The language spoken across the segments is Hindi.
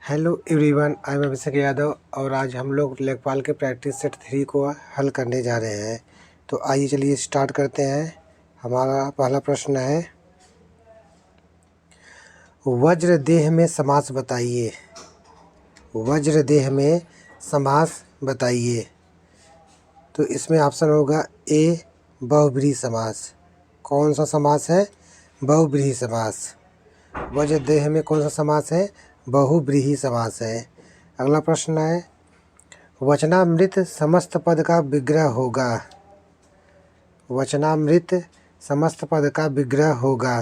Hello everyone, I am Abhishek Yadav और आज हम लोग लेखपाल के प्रैक्टिस सेट 3 को हल करने जा रहे हैं। तो आइए चलिए स्टार्ट करते हैं। हमारा पहला प्रश्न है, वज्र देह में समास बताइए। वज्र देह में समास बताइए। तो इसमें ऑप्शन होगा ए बहुब्रीहि समास। कौन सा समास है? बहुब्रीहि समास। वज्र देह में कौन सा समास है? बहुब्रीहि समास है। अगला प्रश्न है, वचनामृत समस्त पद का विग्रह होगा। वचनामृत समस्त पद का विग्रह होगा।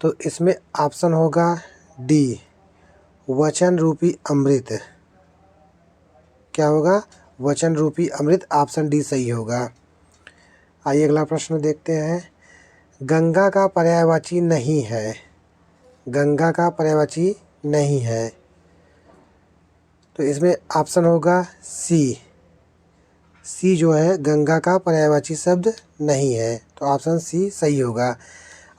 तो इसमें ऑप्शन होगा डी, वचन रूपी अमृत। क्या होगा? वचन रूपी अमृत। ऑप्शन डी सही होगा। आइए अगला प्रश्न देखते हैं, गंगा का पर्यायवाची नहीं है। गंगा का पर्यायवाची नहीं है। तो इसमें ऑप्शन होगा सी। सी जो है गंगा का पर्यायवाची शब्द नहीं है। तो ऑप्शन सी सही होगा।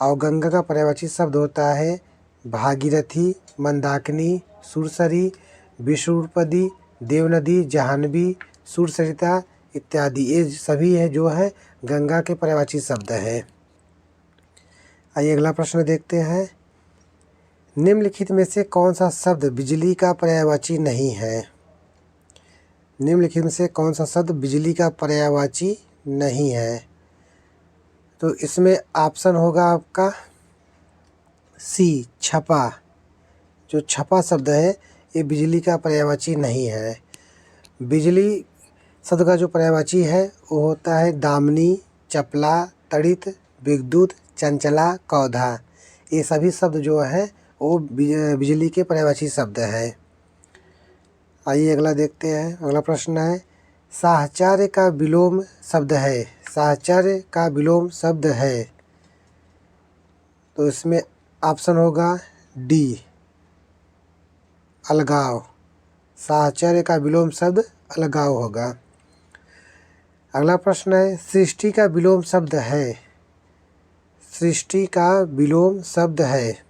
और गंगा का पर्यायवाची शब्द होता है भागीरथी, मंदाकिनी, सुरसरी, विष्णुपदी, देवनदी, जाह्नवी, सुरसरिता इत्यादि। ये सभी है जो है गंगा के पर्यायवाची शब्द है। आइए अगला प्रश्न देखते हैं, निम्नलिखित में से कौन सा शब्द बिजली का पर्यायवाची नहीं है? निम्नलिखित में से कौन सा शब्द बिजली का पर्यायवाची नहीं है? तो इसमें ऑप्शन होगा आपका सी, छपा। जो छपा शब्द है ये बिजली का पर्यायवाची नहीं है। बिजली शब्द का जो पर्यायवाची है वो होता है दामिनी, चपला, तड़ित, विद्युत, चंचला, कौधा। ये सभी शब्द जो है वो बिजली के पर्यायवाची शब्द है। आइए अगला देखते हैं। अगला प्रश्न है, साहचर्य का विलोम शब्द है। साहचर्य का विलोम शब्द है। तो इसमें ऑप्शन होगा डी, अलगाव। साहचर्य का विलोम शब्द अलगाव होगा। अगला प्रश्न है, सृष्टि का विलोम शब्द है। सृष्टि का विलोम शब्द है।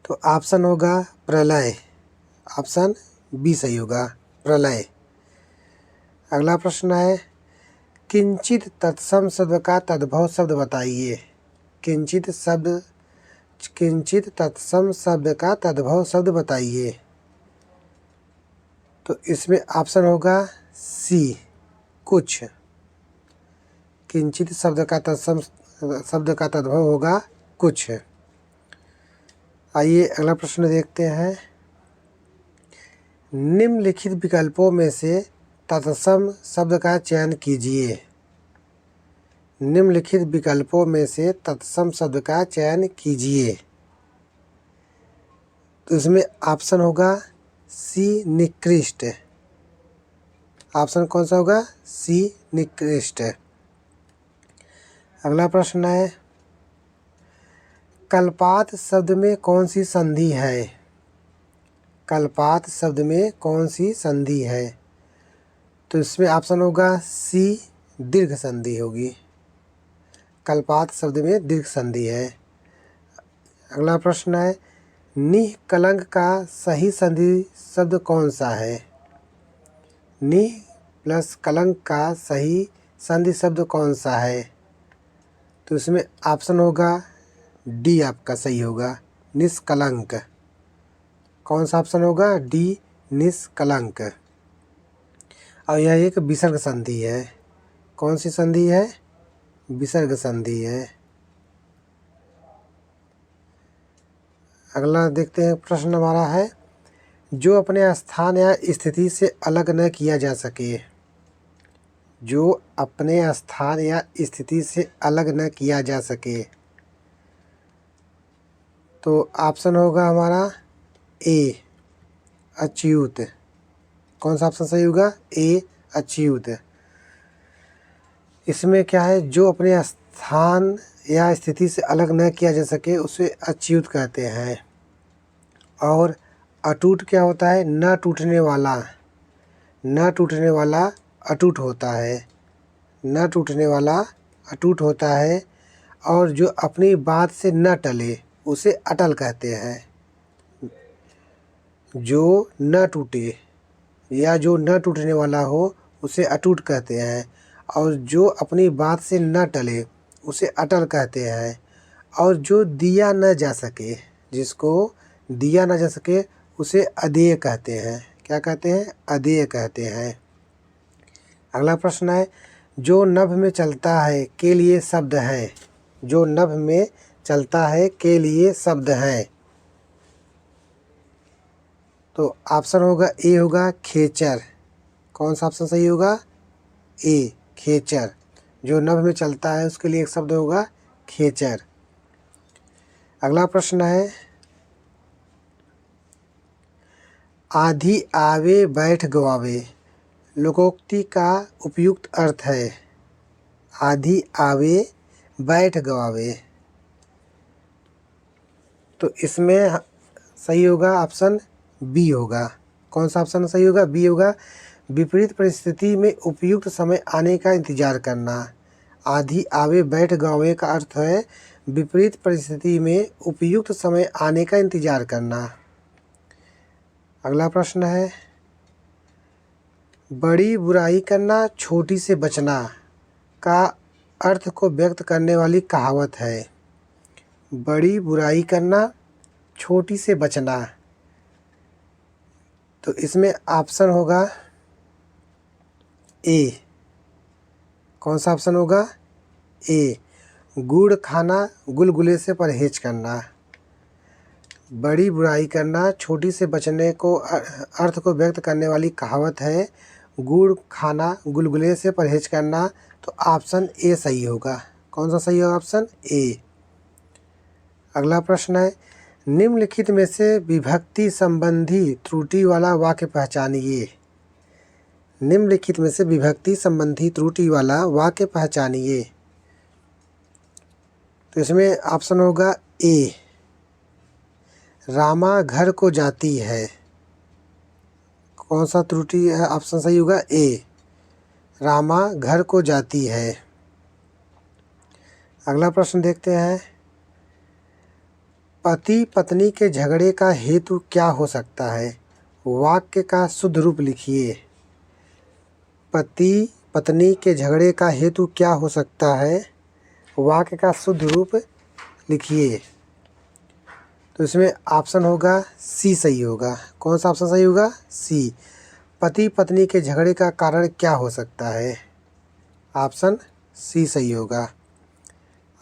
तो ऑप्शन होगा प्रलय। ऑप्शन बी सही होगा, प्रलय। अगला प्रश्न है, किंचित तत्सम शब्द का तद्भव शब्द बताइए। किंचित तत्सम शब्द का तद्भव शब्द बताइए। तो इसमें ऑप्शन होगा सी, कुछ। किंचित शब्द का तत्सम शब्द का तद्भव होगा कुछ। आइए अगला प्रश्न देखते हैं, निम्नलिखित विकल्पों में से तत्सम शब्द का चयन कीजिए। निम्नलिखित विकल्पों में से तत्सम शब्द का चयन कीजिए। तो इसमें ऑप्शन होगा सी, निकृष्ट। ऑप्शन कौन सा होगा? सी, निकृष्ट। अगला प्रश्न है, कल्पात शब्द में कौन सी संधि है? कल्पात शब्द में कौन सी संधि है? तो इसमें ऑप्शन होगा सी, दीर्घ संधि होगी। कल्पात शब्द में दीर्घ संधि है। अगला प्रश्न है, निः कलंक का सही संधि शब्द कौन सा है? निः प्लस कलंक का सही संधि शब्द कौन सा है? तो इसमें ऑप्शन होगा डी आपका सही होगा, निष्कलंक। कौन सा ऑप्शन होगा? डी, निष्कलंक। और यह एक विसर्ग संधि है। कौन सी संधि है? विसर्ग संधि है। अगला देखते हैं प्रश्न हमारा है, जो अपने स्थान या स्थिति से अलग न किया जा सके। जो अपने स्थान या स्थिति से अलग न किया जा सके। तो ऑप्शन होगा हमारा ए, अच्युत। कौन सा ऑप्शन सही होगा? ए, अच्युत। इसमें क्या है, जो अपने स्थान या स्थिति से अलग न किया जा सके उसे अच्युत कहते हैं। और अटूट क्या होता है? न टूटने वाला। न टूटने वाला अटूट होता है। न टूटने वाला अटूट होता है। और जो अपनी बात से न टले उसे अटल कहते हैं। जो न टूटे या जो न टूटने वाला हो उसे अटूट कहते हैं, और जो अपनी बात से न टले उसे अटल कहते हैं, और जो दिया न जा सके, जिसको दिया न जा सके उसे अदेय कहते हैं। क्या कहते हैं? अदेय कहते हैं। अगला प्रश्न है, जो नभ में चलता है के लिए शब्द है। जो नभ में चलता है के लिए शब्द है। तो ऑप्शन होगा ए होगा खेचर। कौन सा ऑप्शन सही होगा? ए खेचर। जो नभ में चलता है उसके लिए एक शब्द होगा खेचर। अगला प्रश्न है, आधी आवे बैठ गवावे लोकोक्ति का उपयुक्त अर्थ है। आधी आवे बैठ गवावे, तो इसमें सही होगा ऑप्शन बी होगा। कौन सा ऑप्शन सही होगा? बी होगा। विपरीत परिस्थिति में उपयुक्त समय आने का इंतजार करना। आधी आवे बैठ गवावे का अर्थ है विपरीत परिस्थिति में उपयुक्त समय आने का इंतजार करना। अगला प्रश्न है, बड़ी बुराई करना छोटी से बचना का अर्थ को व्यक्त करने वाली कहावत है। बड़ी बुराई करना छोटी से बचना, तो इसमें ऑप्शन होगा ए। कौन सा ऑप्शन होगा? ए गुड़ खाना गुलगुले से परहेज करना। बड़ी बुराई करना छोटी से बचने को अर्थ को व्यक्त करने वाली कहावत है गुड़ खाना गुलगुले से परहेज करना, तो ऑप्शन ए सही होगा। कौन सा सही होगा? Option A. अगला प्रश्न है, निम्नलिखित में से विभक्ति संबंधी त्रुटि वाला वाक्य पहचानिए। निम्नलिखित में से विभक्ति संबंधी त्रुटि वाला वाक्य पहचानिए। तो इसमें ऑप्शन होगा ए, रामा घर को जाती है। कौन सा त्रुटि है? ऑप्शन सही होगा ए, रामा घर को जाती है। अगला प्रश्न देखते हैं, पति पत्नी के झगड़े का हेतु क्या हो सकता है? वाक्य का शुद्ध रूप लिखिए। पति पत्नी के झगड़े का हेतु क्या हो सकता है? वाक्य का शुद्ध रूप लिखिए। तो इसमें ऑप्शन होगा सी सही होगा। कौन सा ऑप्शन सही होगा? सी, पति पत्नी के झगड़े का कारण क्या हो सकता है? ऑप्शन सी सही होगा।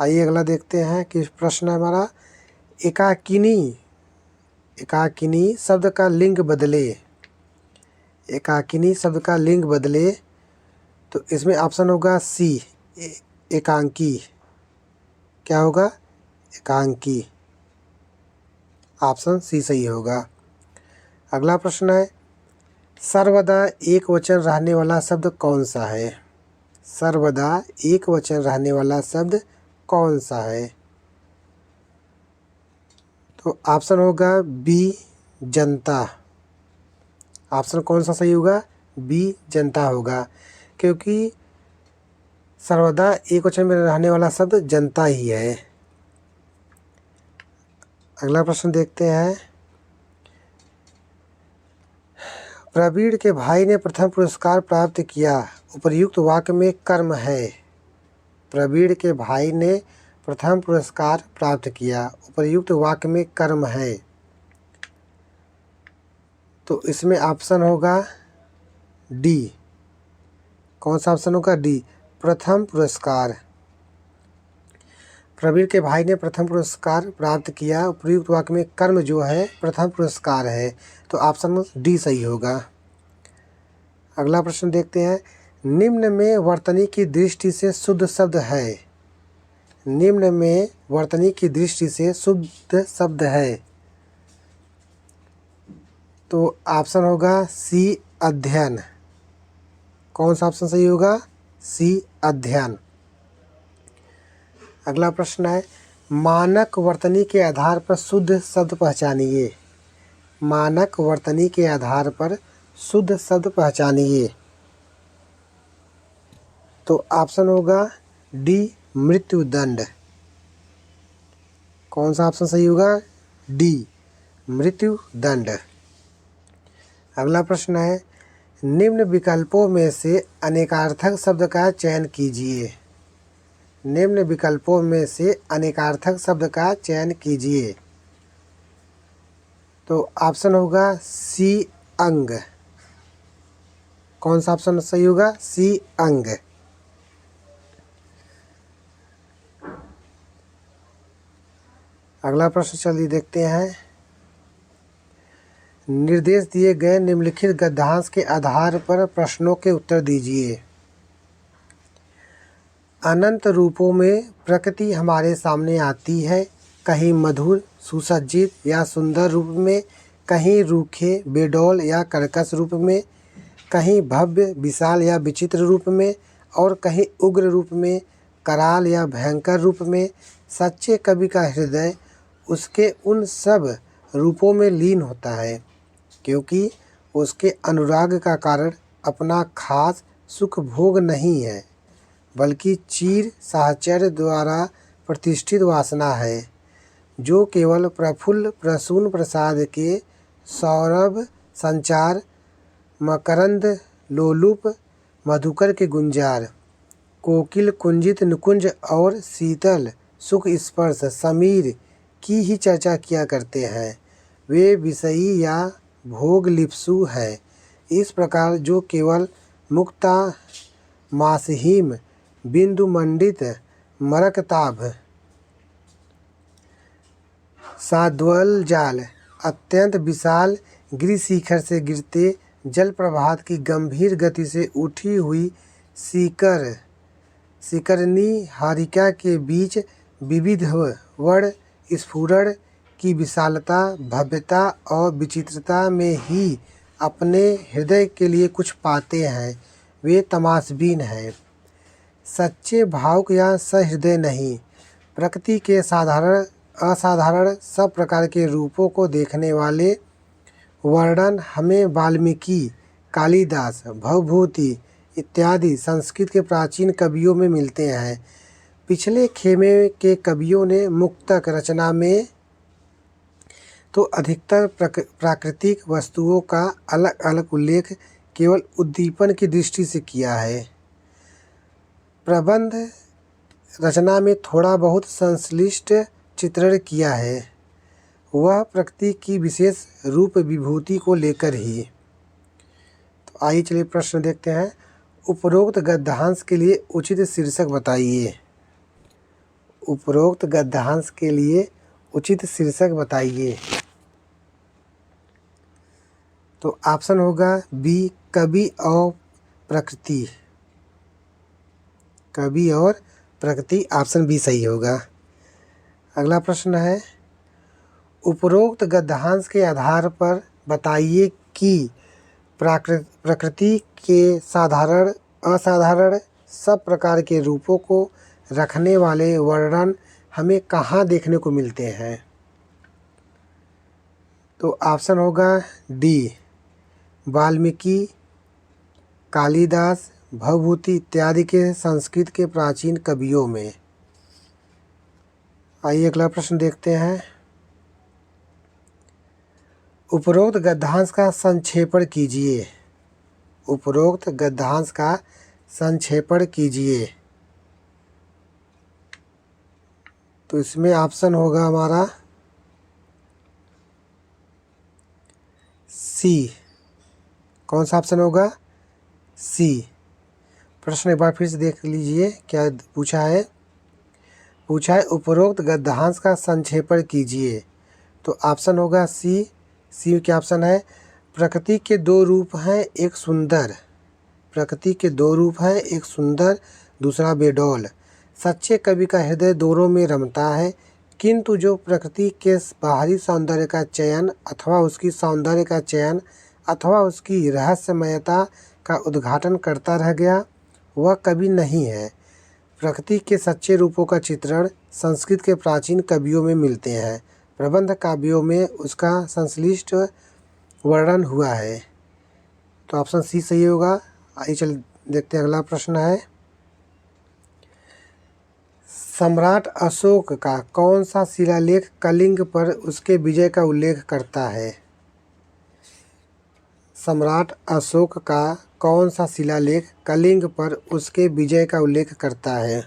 आइए अगला देखते हैं कि प्रश्न है हमारा, एकाकिनी। एकाकिनी शब्द का लिंग बदले। एकाकिनी शब्द का लिंग बदले, तो इसमें ऑप्शन होगा सी, एकांकी। क्या होगा? एकांकी। ऑप्शन सी सही होगा। अगला प्रश्न है, सर्वदा एक वचन रहने वाला शब्द कौन सा है? सर्वदा एक वचन रहने वाला शब्द कौन सा है? तो ऑप्शन होगा बी, जनता। ऑप्शन कौन सा सही होगा? बी, जनता होगा, क्योंकि सर्वदा एक वचन में रहने वाला शब्द जनता ही है। अगला प्रश्न देखते हैं, प्रवीण के भाई ने प्रथम पुरस्कार प्राप्त किया, उपर्युक्त वाक्य में कर्म है। प्रवीण के भाई ने प्रथम पुरस्कार प्राप्त किया, उपर्युक्त वाक्य में कर्म है। तो इसमें ऑप्शन होगा डी। कौन सा ऑप्शन होगा? डी, प्रथम पुरस्कार। प्रवीण के भाई ने प्रथम पुरस्कार प्राप्त किया, उपयुक्त वाक्य में कर्म जो है प्रथम पुरस्कार है, तो ऑप्शन डी सही होगा। अगला प्रश्न देखते हैं, निम्न में वर्तनी की दृष्टि से शुद्ध शब्द है। निम्न में वर्तनी की दृष्टि से शुद्ध शब्द है, तो ऑप्शन होगा सी, अध्ययन। कौन सा ऑप्शन सही होगा? सी, अध्ययन। अगला प्रश्न है, मानक वर्तनी के आधार पर शुद्ध शब्द पहचानिए। मानक वर्तनी के आधार पर शुद्ध शब्द पहचानिए, तो ऑप्शन होगा डी, मृत्युदंड। कौन सा ऑप्शन सही होगा? डी, मृत्युदंड। अगला प्रश्न है, निम्न विकल्पों में से अनेकार्थक शब्द का चयन कीजिए। निम्न विकल्पों में से अनेकार्थक शब्द का चयन कीजिए। तो ऑप्शन होगा सी अंग। कौन सा ऑप्शन सही होगा? सी अंग। अगला प्रश्न चलिए देखते हैं। निर्देश दिए गए निम्नलिखित गद्यांश के आधार पर प्रश्नों के उत्तर दीजिए। अनंत रूपों में प्रकृति हमारे सामने आती है, कहीं मधुर, सुसज्जित या सुंदर रूप में, कहीं रूखे, बेडौल या कर्कश रूप में, कहीं भव्य, विशाल या विचित्र रूप में, और कहीं उग्र रूप में, कराल या भयंकर रूप में। सच्चे कवि का हृदय उसके उन सब रूपों में लीन होता है, क्योंकि उसके अनुराग का कारण अपना खास सुख भोग नहीं है, बल्कि चीर साहचर्य द्वारा प्रतिष्ठित वासना है, जो केवल प्रफुल्ल प्रसून प्रसाद के सौरभ संचार, मकरंद लोलुप मधुकर के गुंजार, कोकिल कुंजित निकुंज और शीतल सुख स्पर्श समीर की ही चर्चा किया करते हैं। वे विषयी या भोग लिप्सु है। इस प्रकार जो केवल मुक्ता मासहीम बिंदु मंडित मरकताभ साद्वल जाल अत्यंत विशाल गिरिशिखर से गिरते जल प्रभात की गंभीर गति से उठी हुई शिकरनी हारिका के बीच विविध वर्ण स्फुरण की विशालता, भव्यता और विचित्रता में ही अपने हृदय के लिए कुछ पाते हैं। वे तमाशबीन हैं, सच्चे भावुक या सहृदय नहीं। प्रकृति के साधारण असाधारण सब प्रकार के रूपों को देखने वाले वर्णन हमें वाल्मीकि, कालिदास, भवभूति इत्यादि संस्कृत के प्राचीन कवियों में मिलते हैं। पिछले खेमे के कवियों ने मुक्तक रचना में तो अधिकतर प्राकृतिक वस्तुओं का अलग अलग उल्लेख केवल उद्दीपन की दृष्टि से किया है। प्रबंध रचना में थोड़ा बहुत संश्लिष्ट चित्रण किया है, वह प्रकृति की विशेष रूप विभूति को लेकर ही। तो आइए चलिए प्रश्न देखते हैं। उपरोक्त गद्यांश के लिए उचित शीर्षक बताइए। उपरोक्त गद्यांश के लिए उचित शीर्षक बताइए। तो ऑप्शन होगा बी, कवि और प्रकृति। कवि और प्रकृति, ऑप्शन बी सही होगा। अगला प्रश्न है, उपरोक्त गद्यांश के आधार पर बताइए कि प्रकृति के साधारण असाधारण सब प्रकार के रूपों को रखने वाले वर्णन हमें कहाँ देखने को मिलते हैं। तो ऑप्शन होगा डी, वाल्मीकि, कालिदास, भवभूति इत्यादि के संस्कृत के प्राचीन कवियों में। आइए अगला प्रश्न देखते हैं। उपरोक्त गद्यांश का संक्षेपण कीजिए। उपरोक्त गद्यांश का संक्षेपण कीजिए। तो इसमें ऑप्शन होगा हमारा सी। कौन सा ऑप्शन होगा? सी। प्रश्न एक बार फिर से देख लीजिए क्या पूछा है। पूछा है उपरोक्त गद्यांश का संक्षेपण कीजिए। तो ऑप्शन होगा सी। सी क्या ऑप्शन है? प्रकृति के दो रूप हैं, एक सुंदर। प्रकृति के दो रूप हैं, एक सुंदर, दूसरा बेडौल। सच्चे कवि का हृदय दोनों में रमता है, किंतु जो प्रकृति के बाहरी सौंदर्य का चयन अथवा उसकी सौंदर्य का चयन अथवा उसकी रहस्यमयता का उद्घाटन करता रह गया, वह कवि नहीं है। प्रकृति के सच्चे रूपों का चित्रण संस्कृत के प्राचीन कवियों में मिलते हैं। प्रबंध काव्यों में उसका संश्लिष्ट वर्णन हुआ है। तो ऑप्शन सी सही होगा। आइए चल देखते हैं अगला प्रश्न है। सम्राट अशोक का कौन सा शिलालेख कलिंग पर उसके विजय का उल्लेख करता है? सम्राट अशोक का कौन सा शिलालेख कलिंग पर उसके विजय का उल्लेख करता है?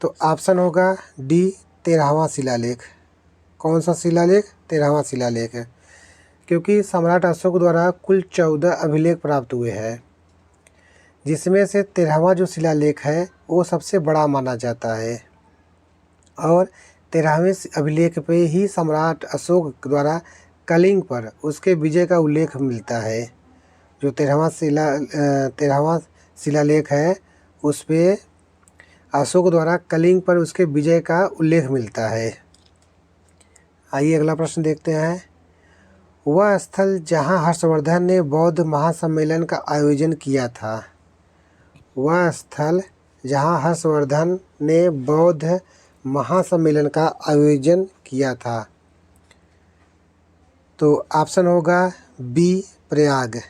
तो ऑप्शन होगा डी 13वां शिलालेख। कौन सा शिलालेख? 13वां शिलालेख है, क्योंकि सम्राट अशोक द्वारा कुल 14 अभिलेख प्राप्त हुए हैं, जिसमें से 13वां जो शिलालेख है वो सबसे बड़ा माना जाता है और 13वें अभिलेख पे ही सम्राट अशोक द्वारा कलिंग पर उसके विजय का उल्लेख मिलता है। जो 13वां शिलालेख है उस पे अशोक द्वारा कलिंग पर उसके विजय का उल्लेख मिलता है। आइए अगला प्रश्न देखते हैं। वह स्थल जहां हर्षवर्धन ने बौद्ध महासम्मेलन का आयोजन किया था। वह स्थल जहां हर्षवर्धन ने बौद्ध महासम्मेलन का आयोजन किया था। तो ऑप्शन होगा बी प्रयाग।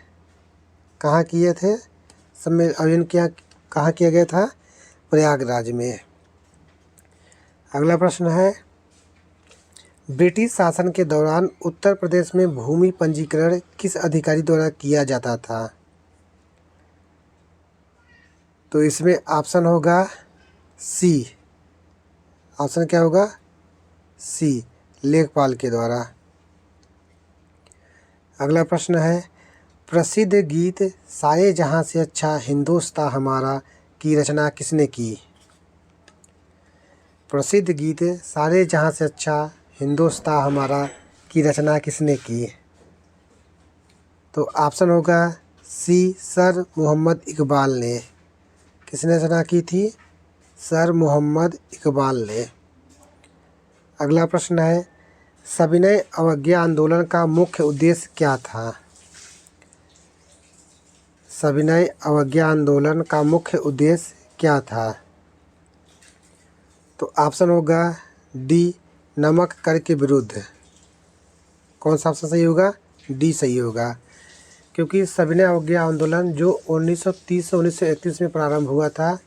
कहाँ किए थे आयोजन किया? कहाँ किया गया था? प्रयागराज में। अगला प्रश्न है, ब्रिटिश शासन के दौरान उत्तर प्रदेश में भूमि पंजीकरण किस अधिकारी द्वारा किया जाता था? तो इसमें ऑप्शन होगा सी। ऑप्शन क्या होगा? सी, लेखपाल के द्वारा। अगला प्रश्न है, प्रसिद्ध गीत सारे जहां से अच्छा हिंदुस्तां हमारा की रचना किसने की? प्रसिद्ध गीत सारे जहां से अच्छा हिंदुस्तां हमारा की रचना किसने की? तो ऑप्शन होगा सी, सर मोहम्मद इकबाल ने। किसने रचना की थी? सर मोहम्मद इकबाल ने। अगला प्रश्न है, सविनय अवज्ञा आंदोलन का मुख्य उद्देश्य क्या था? सविनय अवज्ञा आंदोलन का मुख्य उद्देश्य क्या था? तो ऑप्शन होगा डी, नमक कर के विरुद्ध। कौन सा ऑप्शन सही होगा? डी सही होगा, क्योंकि सविनय अवज्ञा आंदोलन जो 1930 से 1931 में प्रारंभ हुआ था,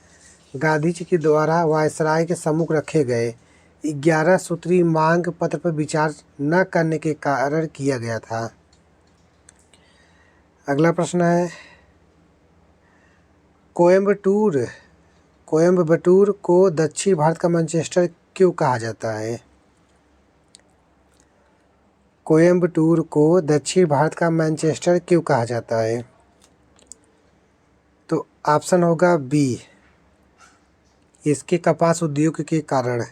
गांधी जी के द्वारा वायसराय के सम्मुख रखे गए 11 सूत्री मांग पत्र पर विचार न करने के कारण किया गया था। अगला प्रश्न है, कोयम्बटूर को दक्षिण भारत का मैनचेस्टर क्यों कहा जाता है? कोयम्बटूर को दक्षिण भारत का मैनचेस्टर क्यों कहा जाता है? तो ऑप्शन होगा बी, इसके कपास उद्योग के कारण।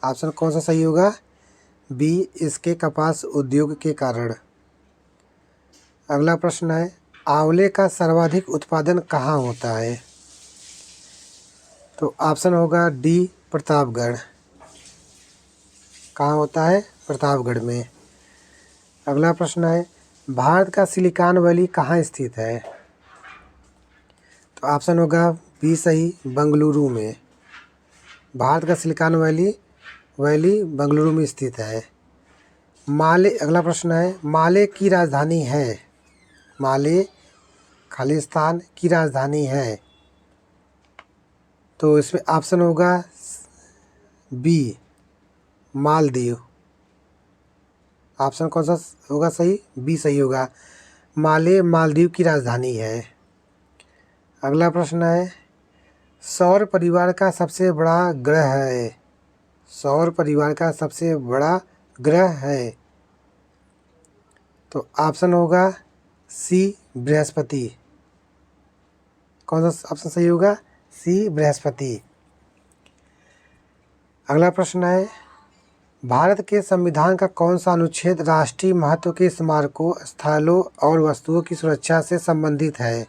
ऑप्शन कौन सा सही होगा? बी, इसके कपास उद्योग के कारण। अगला प्रश्न है, आंवले का सर्वाधिक उत्पादन कहाँ होता है? तो ऑप्शन होगा डी, प्रतापगढ़। कहाँ होता है? प्रतापगढ़ में। अगला प्रश्न है, भारत का सिलिकॉन वैली कहाँ स्थित है? तो ऑप्शन होगा बी सही, बेंगलुरु में। भारत का सिलिकॉन वैली बेंगलुरु में स्थित है। अगला प्रश्न है, माले की राजधानी है। माले खालिस्तान की राजधानी है। तो इसमें ऑप्शन होगा बी, मालदीव। ऑप्शन कौन सा होगा सही? बी सही होगा, माले मालदीव की राजधानी है। अगला प्रश्न है, सौर परिवार का सबसे बड़ा ग्रह है। सौर परिवार का सबसे बड़ा ग्रह है। तो ऑप्शन होगा सी, बृहस्पति। कौन सा ऑप्शन सही होगा? सी, बृहस्पति। अगला प्रश्न है, भारत के संविधान का कौन सा अनुच्छेद राष्ट्रीय महत्व के स्मारकों, स्थलों और वस्तुओं की सुरक्षा से संबंधित है?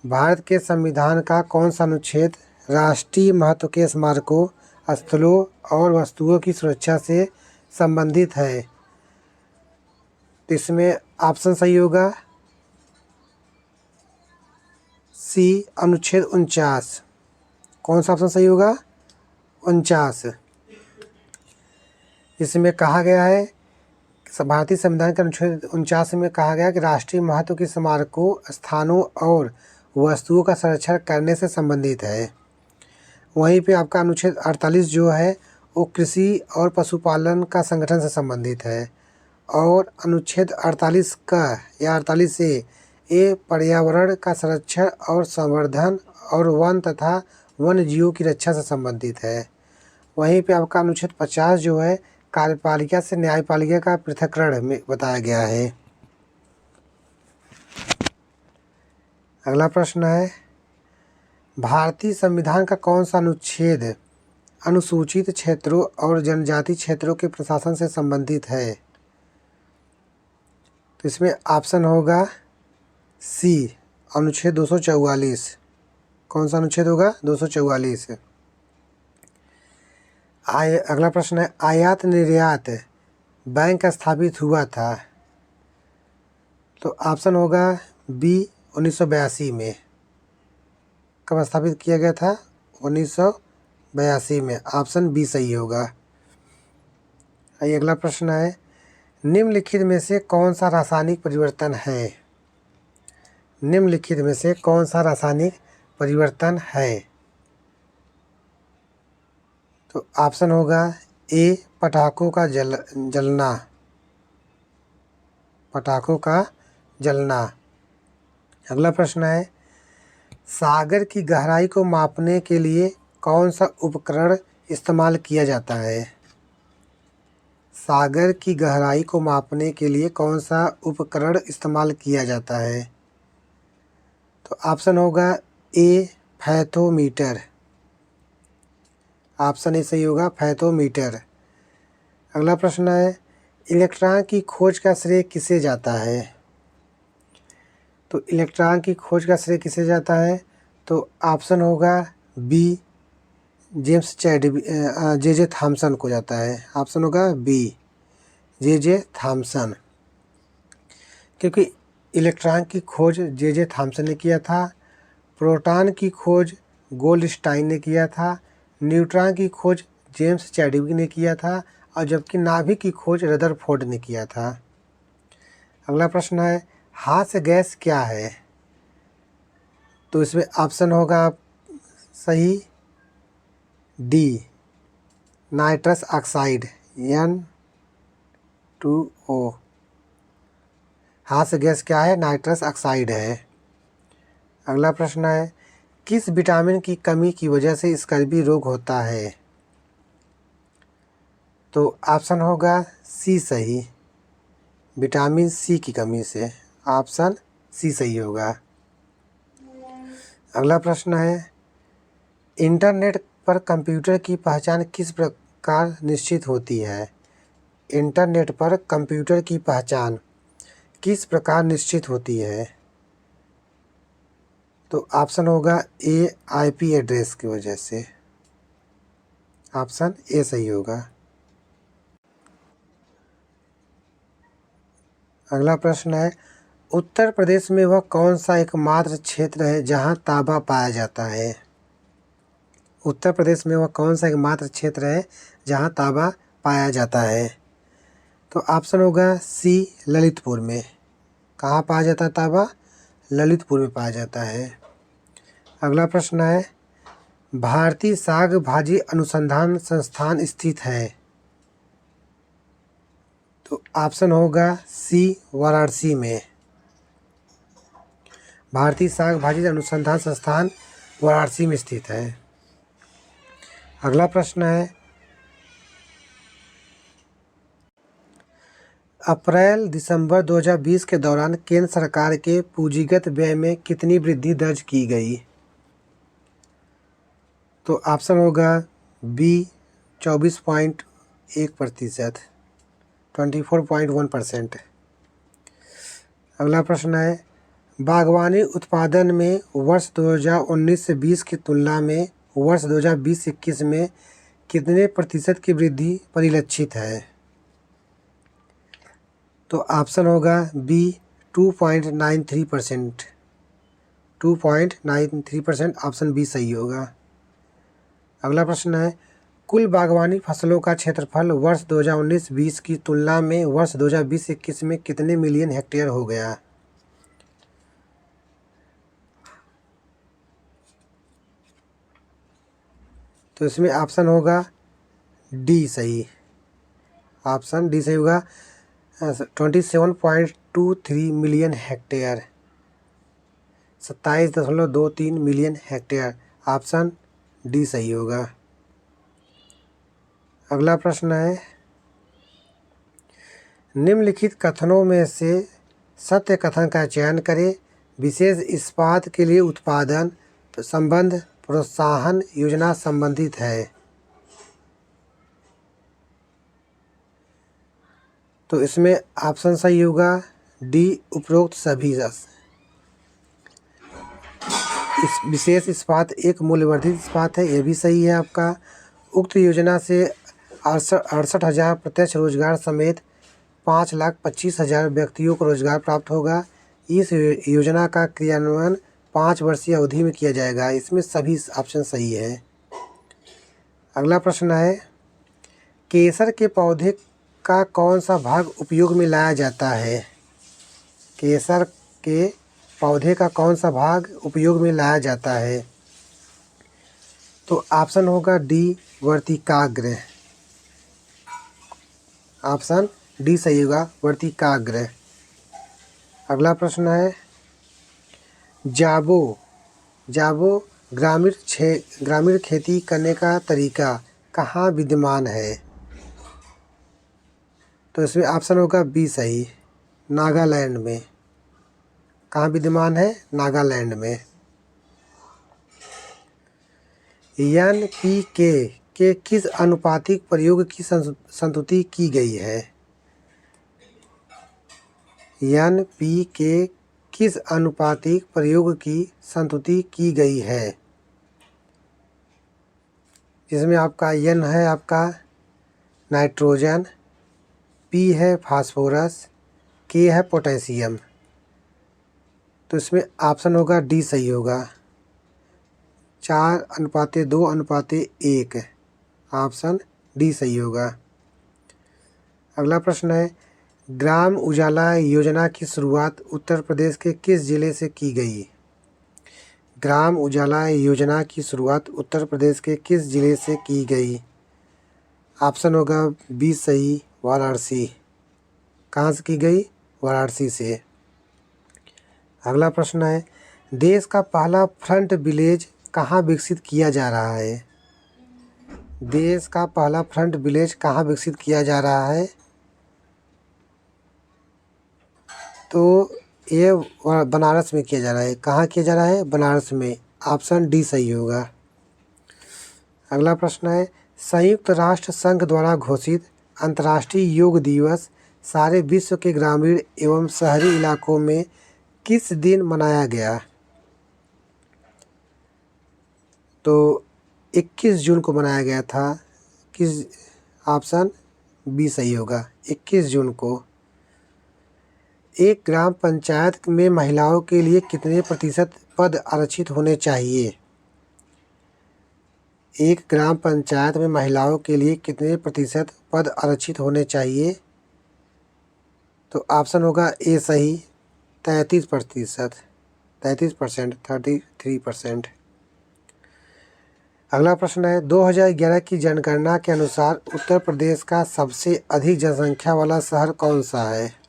भारत के संविधान का कौन सा अनुच्छेद राष्ट्रीय महत्व के स्मारकों, स्थलों और वस्तुओं की सुरक्षा से संबंधित है? तो इसमें ऑप्शन सही होगा सी, अनुच्छेद 49। कौन सा ऑप्शन सही होगा? 49। इसमें कहा गया है, भारतीय संविधान के अनुच्छेद 49 में कहा गया कि राष्ट्रीय महत्व के स्मारकों, स्थानों और वस्तुओं का संरक्षण करने से संबंधित है। वहीं पे आपका अनुच्छेद 48 जो है वो कृषि और पशुपालन का संगठन से संबंधित है। और अनुच्छेद 48 का या 48 से ये पर्यावरण का संरक्षण और संवर्धन और वन तथा वन्य जीवों की रक्षा से संबंधित है। वहीं पे आपका अनुच्छेद 50 जो है कार्यपालिका से न्यायपालिका का पृथक्करण में बताया गया है। अगला प्रश्न है, भारतीय संविधान का कौन सा अनुच्छेद अनुसूचित क्षेत्रों और जनजाति क्षेत्रों के प्रशासन से संबंधित है? तो इसमें ऑप्शन होगा सी, अनुच्छेद 244। कौन सा अनुच्छेद होगा? 244। अगला प्रश्न है, आयात निर्यात बैंक स्थापित हुआ था? तो ऑप्शन होगा बी, 1982 में। कब स्थापित किया गया था? 1982 में। ऑप्शन बी सही होगा। आइए अगला प्रश्न है, निम्नलिखित में से कौन सा रासायनिक परिवर्तन है? निम्नलिखित में से कौन सा रासायनिक परिवर्तन है? तो ऑप्शन होगा ए, पटाखों का जलना। पटाखों का जलना। अगला प्रश्न है, सागर की गहराई को मापने के लिए कौन सा उपकरण इस्तेमाल किया जाता है? सागर की गहराई को मापने के लिए कौन सा उपकरण इस्तेमाल किया जाता है? तो ऑप्शन होगा ए, फैथोमीटर। ऑप्शन ए सही होगा, फैथोमीटर। अगला प्रश्न है, इलेक्ट्रॉन की खोज का श्रेय किसे जाता है? तो इलेक्ट्रॉन की खोज का श्रेय किसे जाता है? तो ऑप्शन होगा B, James Chadwick, J Thomson को जाता है। ऑप्शन होगा बी, जे थॉमसन। क्योंकि इलेक्ट्रॉन की खोज जे थॉमसन ने किया था, प्रोटॉन की खोज गोल्डस्टाइन ने किया था, न्यूट्रॉन की खोज जेम्स चैडविक ने किया था और जबकि नाभिक की खोज रदरफोर्ड ने किया था। अगला प्रश्न है, हास्य गैस क्या है? तो इसमें ऑप्शन होगा सही डी, नाइट्रस ऑक्साइड, N2O। हास्य गैस क्या है? नाइट्रस ऑक्साइड है। अगला प्रश्न है, किस विटामिन की कमी की वजह से स्कर्वी रोग होता है? तो ऑप्शन होगा सी सही, विटामिन सी की कमी से। ऑप्शन सी सही होगा। अगला प्रश्न है, इंटरनेट पर कंप्यूटर की पहचान किस प्रकार निश्चित होती है? इंटरनेट पर कंप्यूटर की पहचान किस प्रकार निश्चित होती है? तो ऑप्शन होगा ए, आईपी एड्रेस की वजह से। ऑप्शन ए सही होगा। अगला प्रश्न है, उत्तर प्रदेश में वह कौन सा एकमात्र क्षेत्र है जहां तांबा पाया जाता है? उत्तर प्रदेश में वह कौन सा एकमात्र क्षेत्र है जहां तांबा पाया जाता है? तो ऑप्शन होगा सी, ललितपुर में। कहाँ पाया जाता है तांबा? ललितपुर में पाया जाता है। अगला प्रश्न है, भारतीय साग भाजी अनुसंधान संस्थान स्थित है? तो ऑप्शन होगा सी, वाराणसी में। भारतीय साग भाजी अनुसंधान संस्थान वाराणसी में स्थित है। अगला प्रश्न है, अप्रैल दिसंबर 2020 के दौरान केंद्र सरकार के पूंजीगत व्यय में कितनी वृद्धि दर्ज की गई? तो ऑप्शन होगा बी, 24.1%, 24.1%। अगला प्रश्न है, बागवानी उत्पादन में वर्ष 2019 से 20 की तुलना में वर्ष 2020-21 में कितने प्रतिशत की वृद्धि परिलक्षित है? तो ऑप्शन होगा बी, 2.93%। 2.93%। ऑप्शन बी सही होगा। अगला प्रश्न है, कुल बागवानी फसलों का क्षेत्रफल वर्ष 2019-20 की तुलना में वर्ष 2020-21 में कितने मिलियन हेक्टेयर हो गया? तो इसमें ऑप्शन होगा डी सही। ऑप्शन डी सही होगा, 27.23 million hectare, 27.23 million hectare. Option D सही होगा। अगला प्रश्न है, निम्नलिखित कथनों में से सत्य कथन का चयन करें। विशेष इस्पात के लिए उत्पादन संबंध प्रोत्साहन योजना संबंधित है। तो इसमें ऑप्शन सही होगा डी, उपरोक्त सभी। इस विशेष इस्पात एक मूल्यवर्धित इस्पात है, यह भी सही है आपका। उक्त योजना से 68,000 प्रत्यक्ष रोजगार समेत 5,25,000 व्यक्तियों को रोजगार प्राप्त होगा। इस योजना का क्रियान्वयन 5 वर्षीय अवधि में किया जाएगा। इसमें सभी ऑप्शन सही है। अगला प्रश्न है, केसर के पौधे का कौन सा भाग उपयोग में लाया जाता है? केसर के पौधे का कौन सा भाग उपयोग में लाया जाता है? तो ऑप्शन होगा डी, वर्तिकाग्र। ऑप्शन डी सही होगा, वर्तिकाग्र। अगला प्रश्न है, जाबो ग्रामीण खेती करने का तरीका कहाँ विद्यमान है? तो इसमें ऑप्शन होगा बी सही, नागालैंड में। कहाँ विद्यमान है? नागालैंड में। NPK के किस अनुपातिक प्रयोग की संस्तुति की गई है? NPK किस अनुपातिक प्रयोग की संस्तुति की गई है? जिसमें आपका N है आपका नाइट्रोजन, P है फास्फोरस, K है पोटेशियम। तो इसमें ऑप्शन होगा डी सही होगा, 4:2:1। ऑप्शन डी सही होगा। अगला प्रश्न है, ग्राम उजाला योजना की शुरुआत उत्तर प्रदेश के किस जिले से की गई? ग्राम उजाला योजना की शुरुआत उत्तर प्रदेश के किस जिले से की गई? ऑप्शन होगा बी सही, वाराणसी। कहाँ से की गई? वाराणसी से। अगला प्रश्न है, देश का पहला फ्रंट विलेज कहाँ विकसित किया जा रहा है? देश का पहला फ्रंट विलेज कहाँ विकसित किया जा रहा है? तो ये बनारस में किया जा रहा है। कहाँ किया जा रहा है? बनारस में। ऑप्शन डी सही होगा। अगला प्रश्न है, संयुक्त राष्ट्र संघ द्वारा घोषित अंतर्राष्ट्रीय योग दिवस सारे विश्व के ग्रामीण एवं शहरी इलाकों में किस दिन मनाया गया? तो 21 जून को मनाया गया था। किस? ऑप्शन बी सही होगा, 21 जून को। एक ग्राम पंचायत में महिलाओं के लिए कितने प्रतिशत पद आरक्षित होने चाहिए? एक ग्राम पंचायत में महिलाओं के लिए कितने प्रतिशत पद आरक्षित होने चाहिए? तो ऑप्शन होगा ए सही, 33%, 33%। अगला प्रश्न है, 2011 की जनगणना के अनुसार उत्तर प्रदेश का सबसे अधिक जनसंख्या वाला शहर कौन सा है?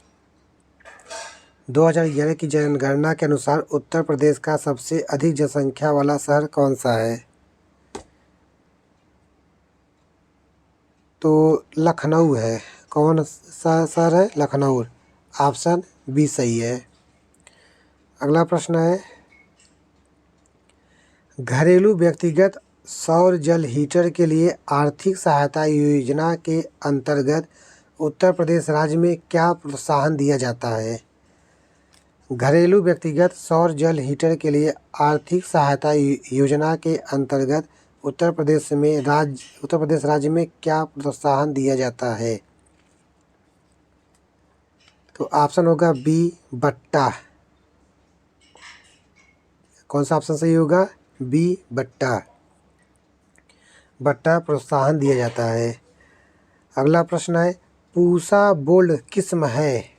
2011 की जनगणना के अनुसार उत्तर प्रदेश का सबसे अधिक जनसंख्या वाला शहर कौन सा है? तो लखनऊ है। कौन सा शहर है? लखनऊ। ऑप्शन बी सही है। अगला प्रश्न है, घरेलू व्यक्तिगत सौर जल हीटर के लिए आर्थिक सहायता योजना के अंतर्गत उत्तर प्रदेश राज्य में क्या प्रोत्साहन दिया जाता है? घरेलू व्यक्तिगत सौर जल हीटर के लिए आर्थिक सहायता योजना के अंतर्गत उत्तर प्रदेश राज्य में क्या प्रोत्साहन दिया जाता है? तो ऑप्शन होगा बी, बट्टा। कौन सा ऑप्शन सही होगा? बी, बट्टा प्रोत्साहन दिया जाता है। अगला प्रश्न है, पूसा बोल्ड किस्म है?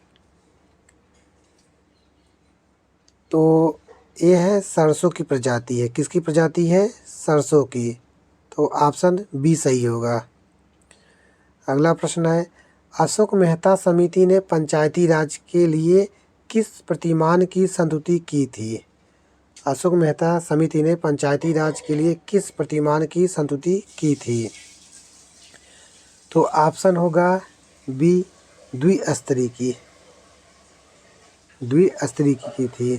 तो ये है सरसों की प्रजाति है। किसकी प्रजाति है? सरसों की। तो ऑप्शन बी सही होगा। अगला प्रश्न है, अशोक मेहता समिति ने पंचायती राज के लिए किस प्रतिमान की संस्तुति की थी? अशोक मेहता समिति ने पंचायती राज के लिए किस प्रतिमान की संस्तुति की थी? तो ऑप्शन होगा बी, द्विस्तरीय की। द्विस्तरीय की थी।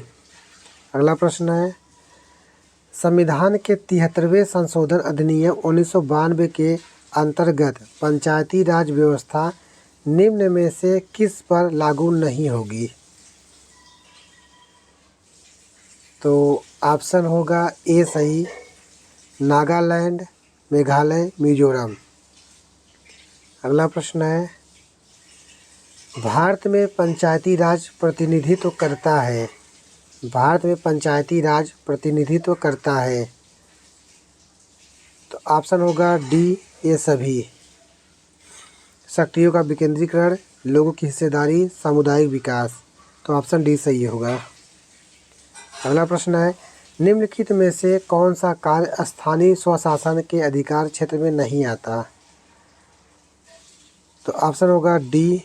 अगला प्रश्न है, संविधान के 73वें संशोधन अधिनियम 1992 के अंतर्गत पंचायती राज व्यवस्था निम्न में से किस पर लागू नहीं होगी? तो ऑप्शन होगा ए सही, नागालैंड, मेघालय, मिजोरम। अगला प्रश्न है, भारत में पंचायती राज प्रतिनिधित्व करता है। भारत में पंचायती राज प्रतिनिधित्व करता है। तो ऑप्शन होगा डी, ये सभी। शक्तियों का विकेंद्रीकरण, लोगों की हिस्सेदारी, सामुदायिक विकास। तो ऑप्शन डी सही होगा। अगला प्रश्न है, निम्नलिखित में से कौन सा कार्य स्थानीय स्वशासन के अधिकार क्षेत्र में नहीं आता? तो ऑप्शन होगा डी,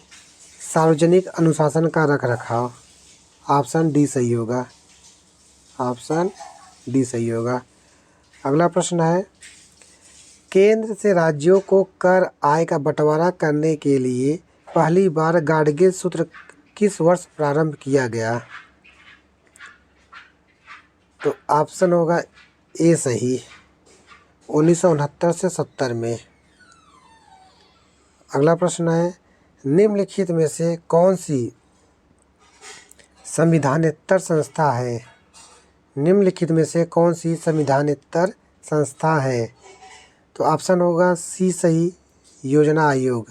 सार्वजनिक अनुशासन का रखरखाव। ऑप्शन डी सही होगा। ऑप्शन डी सही होगा। अगला प्रश्न है, केंद्र से राज्यों को कर आय का बंटवारा करने के लिए पहली बार गाडगिल सूत्र किस वर्ष प्रारंभ किया गया? तो ऑप्शन होगा ए सही, 1969 से 70 में। अगला प्रश्न है, निम्नलिखित में से कौन सी संविधानेतर संस्था है? निम्नलिखित में से कौन सी संविधानेतर संस्था है? तो ऑप्शन होगा सी सही, योजना आयोग।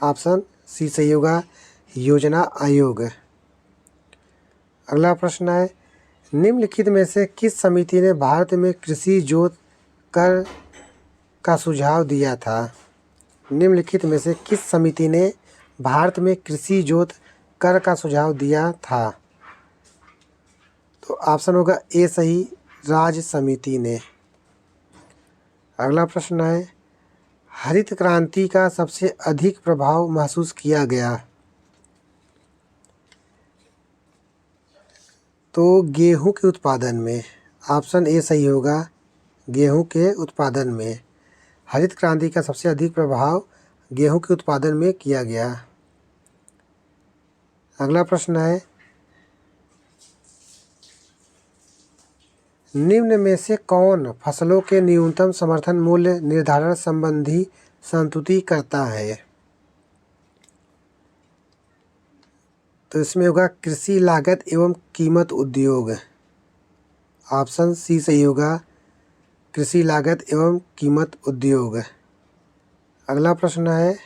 ऑप्शन सी सही होगा, योजना आयोग। अगला प्रश्न है, निम्नलिखित में से किस समिति ने भारत में कृषि जोत कर का सुझाव दिया था? निम्नलिखित में से किस समिति ने भारत में कृषि जोत कर का सुझाव दिया था? तो ऑप्शन होगा ए सही, राज्य समिति ने। अगला प्रश्न है, हरित क्रांति का सबसे अधिक प्रभाव महसूस किया गया? तो गेहूं के उत्पादन में। ऑप्शन ए सही होगा, गेहूं के उत्पादन में। हरित क्रांति का सबसे अधिक प्रभाव गेहूं के उत्पादन में किया गया। अगला प्रश्न है, निम्न में से कौन फसलों के न्यूनतम समर्थन मूल्य निर्धारण संबंधी संस्तुति करता है? तो इसमें होगा कृषि लागत एवं कीमत उद्योग। ऑप्शन सी सही होगा, कृषि लागत एवं कीमत उद्योग। अगला प्रश्न है,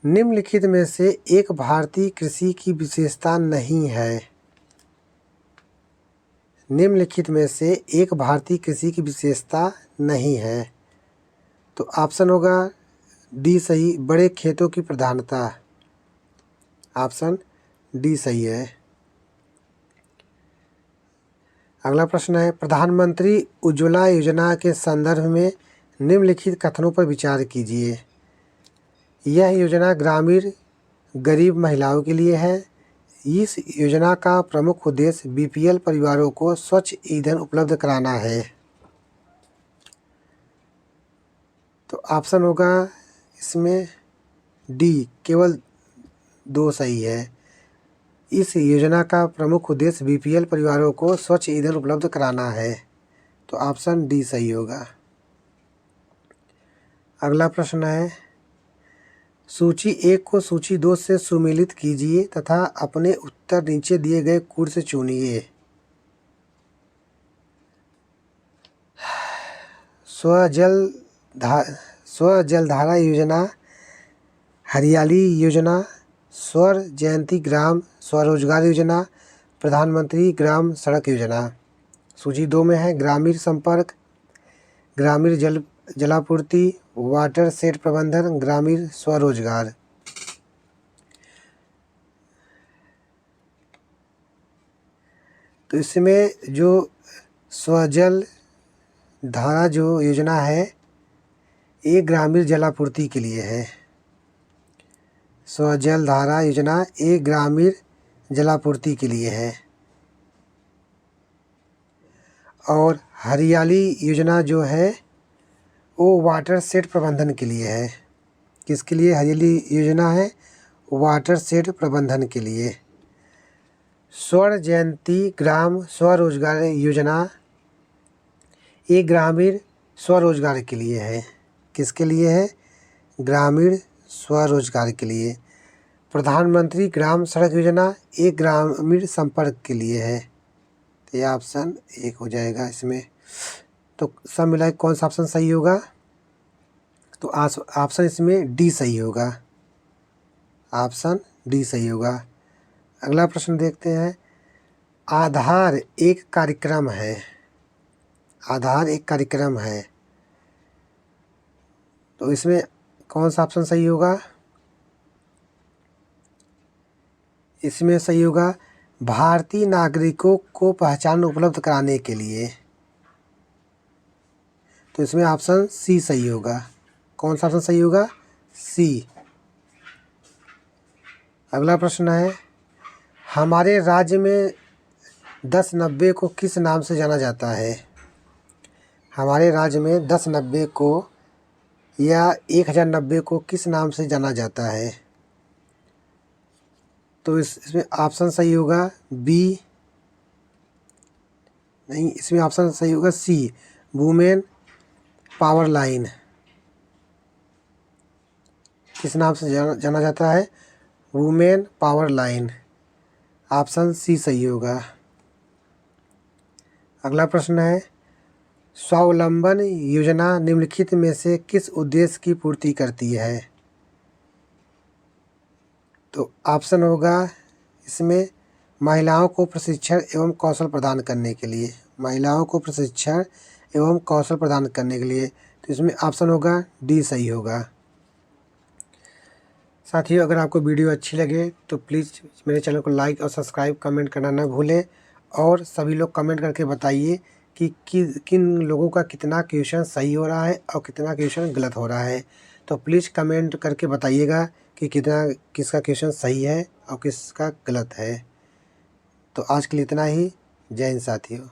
निम्नलिखित में से एक भारतीय कृषि की विशेषता नहीं है? निम्नलिखित में से एक भारतीय कृषि की विशेषता नहीं है। तो ऑप्शन होगा डी सही, बड़े खेतों की प्रधानता। ऑप्शन डी सही है। अगला प्रश्न है, प्रधानमंत्री उज्ज्वला योजना के संदर्भ में निम्नलिखित कथनों पर विचार कीजिए। यह योजना ग्रामीण गरीब महिलाओं के लिए है। इस योजना का प्रमुख उद्देश्य बीपीएल परिवारों को स्वच्छ ईंधन उपलब्ध कराना है। तो ऑप्शन होगा इसमें डी, केवल 2 सही है। इस योजना का प्रमुख उद्देश्य बीपीएल परिवारों को स्वच्छ ईंधन उपलब्ध कराना है। तो ऑप्शन डी सही होगा। अगला प्रश्न है, सूची 1 को सूची 2 से सुमेलित कीजिए तथा अपने उत्तर नीचे दिए गए कूट से चुनिए। स्वजलधारा योजना, हरियाली योजना, स्वर जयंती ग्राम स्वरोजगार योजना, प्रधानमंत्री ग्राम सड़क योजना। सूची 2 में है ग्रामीण संपर्क, ग्रामीण जलापूर्ति, वाटर सेट प्रबंधन, ग्रामीण स्वरोजगार। तो इसमें जो स्वजल धारा जो योजना है, ये ग्रामीण जलापूर्ति के लिए है। स्वजल धारा योजना ये ग्रामीण जलापूर्ति के लिए है। और हरियाली योजना जो है वो वाटर शेड प्रबंधन के लिए है। किसके लिए हरियाली योजना है? वाटर शेड प्रबंधन के लिए। स्वर्ण जयंती ग्राम स्वरोजगार योजना ये ग्रामीण स्वरोजगार के लिए है। किसके लिए है? ग्रामीण स्वरोजगार के लिए। प्रधानमंत्री ग्राम सड़क योजना ये ग्रामीण संपर्क के लिए है। तो ये ऑप्शन 1 हो जाएगा इसमें। तो सब मिला कौन सा ऑप्शन सही होगा? तो ऑप्शन इसमें डी सही होगा। ऑप्शन डी सही होगा। अगला प्रश्न देखते हैं। आधार एक कार्यक्रम है। आधार एक कार्यक्रम है, तो इसमें कौन सा ऑप्शन सही होगा? इसमें सही होगा भारतीय नागरिकों को पहचान उपलब्ध कराने के लिए। तो इसमें ऑप्शन सी सही होगा। कौन सा ऑप्शन सही होगा? सी। अगला प्रश्न है। हमारे राज्य में 1090 को किस नाम से जाना जाता है? हमारे राज्य में 1090 को या 1090 को किस नाम से जाना जाता है? तो इसमें ऑप्शन सही होगा बी। नहीं, इसमें ऑप्शन सही होगा सी, वुमेन पावर लाइन। किस नाम से जाना जाता है? Women power line. Option C सही होगा। अगला प्रश्न है। स्वावलंबन योजना निम्नलिखित में से किस उद्देश्य की पूर्ति करती है? तो ऑप्शन होगा इसमें महिलाओं को प्रशिक्षण एवं कौशल प्रदान करने के लिए। महिलाओं को प्रशिक्षण एवं कौशल प्रदान करने के लिए। तो इसमें ऑप्शन होगा डी सही होगा। साथियों, अगर आपको वीडियो अच्छी लगे तो प्लीज़ मेरे चैनल को लाइक और सब्सक्राइब कमेंट करना ना भूलें। और सभी लोग कमेंट करके बताइए कि किन लोगों का कितना क्वेश्चन सही हो रहा है और कितना क्वेश्चन गलत हो रहा है। तो प्लीज़ कमेंट करके बताइएगा कि किसका क्वेश्चन सही है और किसका गलत है। तो आज के लिए इतना ही। जय हिंद साथियों।